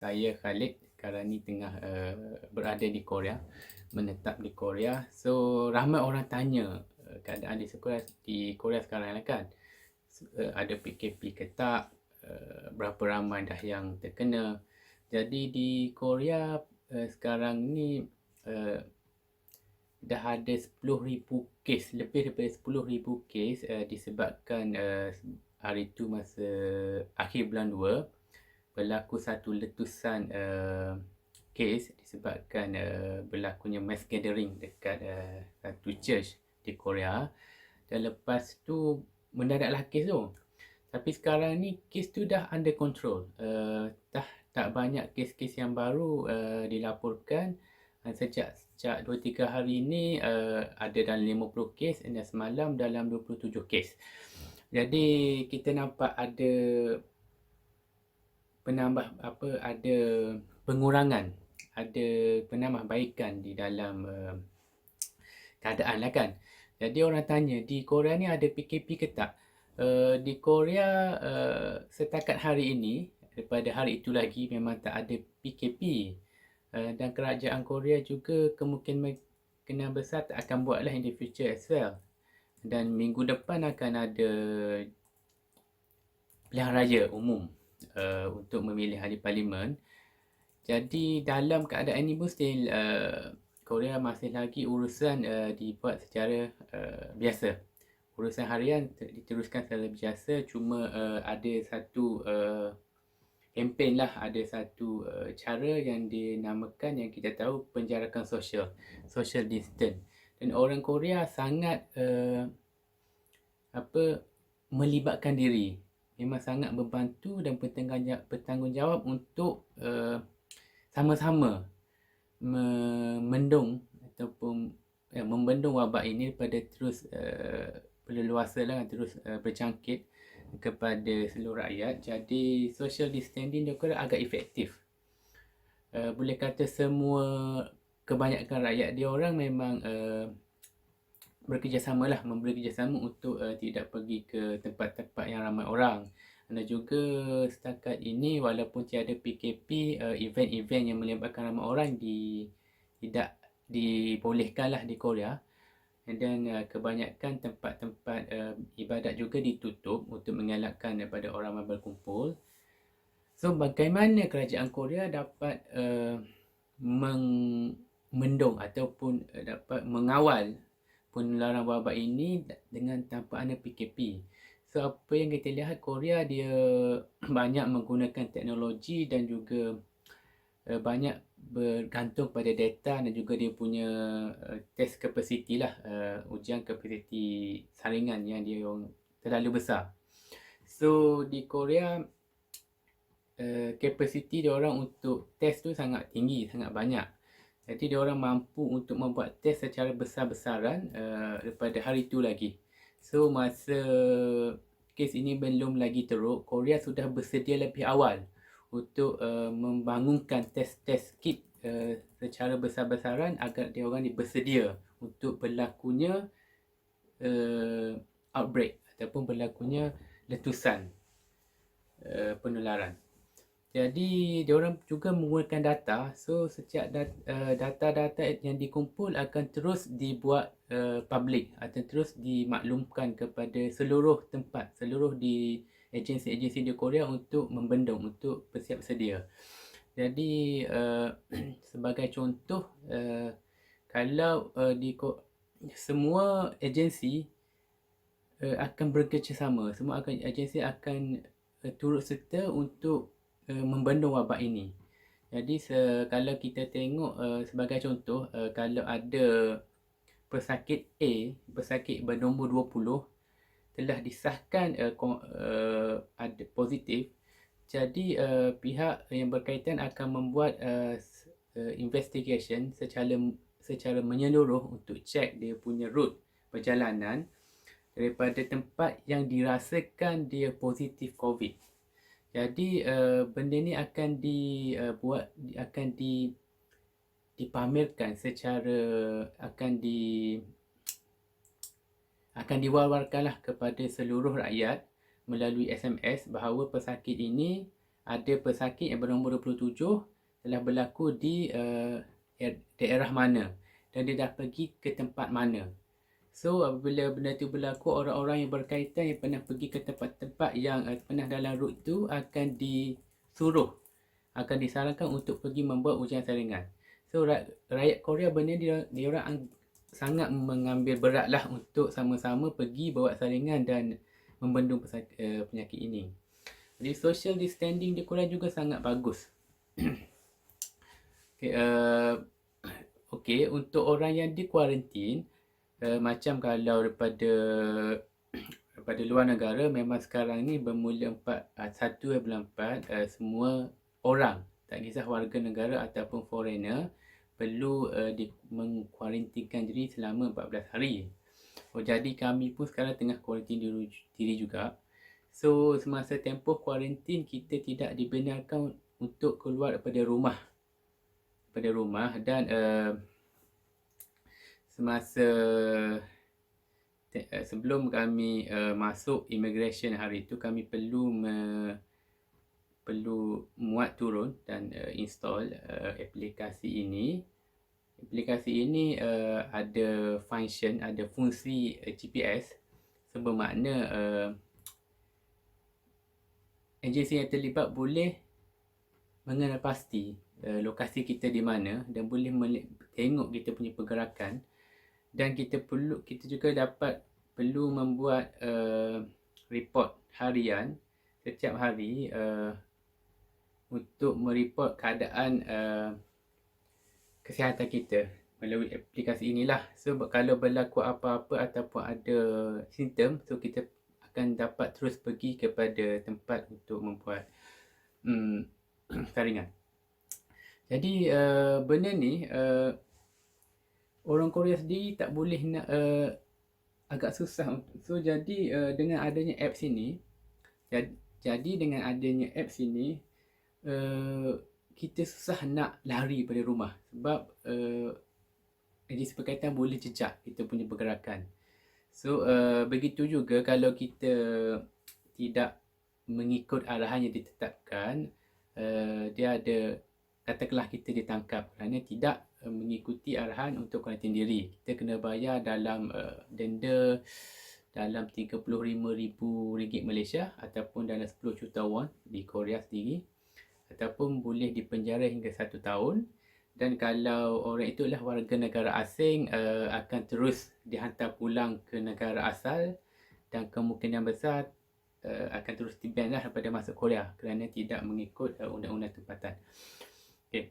Saya Khalid sekarang ni tengah berada di Korea, menetap di Korea. So ramai orang tanya keadaan di Korea sekarang lah kan. Ada PKP ke tak, berapa ramai dah yang terkena. Jadi di Korea sekarang ni uh, dah ada 10,000 kes, lebih daripada 10,000 kes disebabkan hari tu masa akhir bulan 2 berlaku satu letusan kes disebabkan berlakunya mass gathering dekat satu church di Korea, dan lepas tu mendadaklah kes tu. Tapi sekarang ni kes tu dah under control. Dah tak banyak kes-kes yang baru dilaporkan. Sejak 2-3 hari ni ada dalam 50 kes dan semalam dalam 27 kes. Jadi kita nampak ada ada pengurangan, ada penambahbaikan di dalam keadaan lah kan. Jadi orang tanya, di Korea ni ada PKP ke tak? Di Korea setakat hari ini, daripada hari itu lagi memang tak ada PKP. Dan kerajaan Korea juga kemungkinan besar tak akan buatlah in the future as well. Dan minggu depan akan ada pilihan raya umum untuk memilih ahli parlimen. Jadi dalam keadaan ini pun still Korea masih lagi urusan dibuat secara biasa. Urusan harian diteruskan secara biasa, cuma ada satu kempen lah, ada satu cara yang dinamakan, yang kita tahu, penjarakan social distance. Dan orang Korea sangat melibatkan diri, memang sangat membantu dan bertanggungjawab untuk sama-sama membendung ataupun membendung wabak ini daripada terus berleluasa lah, terus berjangkit kepada seluruh rakyat. Jadi social distancing dia agak efektif. Boleh kata semua, kebanyakan rakyat dia orang memang bekerjasama untuk tidak pergi ke tempat-tempat yang ramai orang. Dan juga setakat ini walaupun tiada PKP, event-event yang melibatkan ramai orang tidak dibolehkanlah di Korea. Dan kebanyakan tempat-tempat ibadat juga ditutup untuk mengelakkan daripada orang berkumpul. So bagaimana kerajaan Korea dapat mendung ataupun dapat mengawal penularan wabak ini dengan tanpa ada PKP? So apa yang kita lihat, Korea dia banyak menggunakan teknologi dan juga banyak bergantung pada data, dan juga dia punya test capacity lah, ujian kapasiti saringan yang dia terlalu besar. So di Korea kapasiti dia orang untuk test tu sangat tinggi, sangat banyak. Jadi dia orang mampu untuk membuat test secara besar-besaran daripada hari tu lagi. So masa kes ini belum lagi teruk, Korea sudah bersedia lebih awal untuk membangunkan test kit secara besar-besaran agar dia orang bersedia untuk berlakunya outbreak ataupun berlakunya letusan penularan. Jadi diorang juga menggunakan data. So setiap data-data yang dikumpul akan terus dibuat public atau terus dimaklumkan kepada seluruh tempat, seluruh di agensi-agensi di Korea untuk membendung, untuk bersiap sedia. Jadi sebagai contoh, kalau semua agensi akan bekerjasama, semua agensi akan turut serta untuk membendung wabak ini. Jadi kalau kita tengok sebagai contoh, kalau ada pesakit A, pesakit bernombor 20 telah disahkan ada positif, jadi pihak yang berkaitan akan membuat investigation secara menyeluruh untuk cek dia punya route perjalanan daripada tempat yang dirasakan dia positif COVID. Jadi benda ni akan dipamerkan secara, akan diwar-warkanlah kepada seluruh rakyat melalui SMS bahawa pesakit ini ada pesakit yang bernombor 27 telah berlaku di daerah mana dan dia dah pergi ke tempat mana. So apabila benda tu berlaku, orang-orang yang berkaitan yang pernah pergi ke tempat-tempat yang pernah dalam route tu akan disarankan untuk pergi membuat ujian saringan. So rakyat Korea benda dia orang sangat mengambil berat lah untuk sama-sama pergi bawa saringan dan membendung penyakit ini. Jadi social distancing di Korea juga sangat bagus. Okay, untuk orang yang di kuarantin, macam kalau daripada luar negara, memang sekarang ni bermula 1 bulan 4, semua orang, tak kisah warga negara ataupun foreigner, perlu mengkuarantinkan diri selama 14 hari. Jadi kami pun sekarang tengah kuarantin diri juga. So semasa tempoh kuarantin, kita tidak dibenarkan untuk keluar daripada rumah dan semasa sebelum kami masuk immigration hari itu, kami perlu muat turun dan install aplikasi ini. Aplikasi ini ada fungsi GPS, bermakna agensi yang terlibat boleh mengenal pasti lokasi kita di mana dan boleh tengok kita punya pergerakan, dan kita juga perlu membuat report harian setiap hari untuk mereport keadaan kesihatan kita melalui aplikasi inilah. So kalau berlaku apa-apa ataupun ada simptom, so kita akan dapat terus pergi kepada tempat untuk membuat saringan. Jadi benda ni orang Korea sendiri tak boleh nak, agak susah. So jadi dengan adanya apps ini, kita susah nak lari pada rumah sebab agensi berkaitan boleh jejak kita punya pergerakan. So begitu juga kalau kita tidak mengikut arahan yang ditetapkan, dia ada, katakanlah kita ditangkap kerana tidak mengikuti arahan untuk kuarantin diri, kita kena bayar dalam denda dalam RM35,000 Malaysia ataupun dalam 10 juta won di Korea sendiri, ataupun boleh dipenjara hingga 1 tahun. Dan kalau orang itu adalah warga negara asing, akan terus dihantar pulang ke negara asal dan kemungkinan besar akan terus di-ban lah daripada masuk Korea kerana tidak mengikut undang-undang tempatan.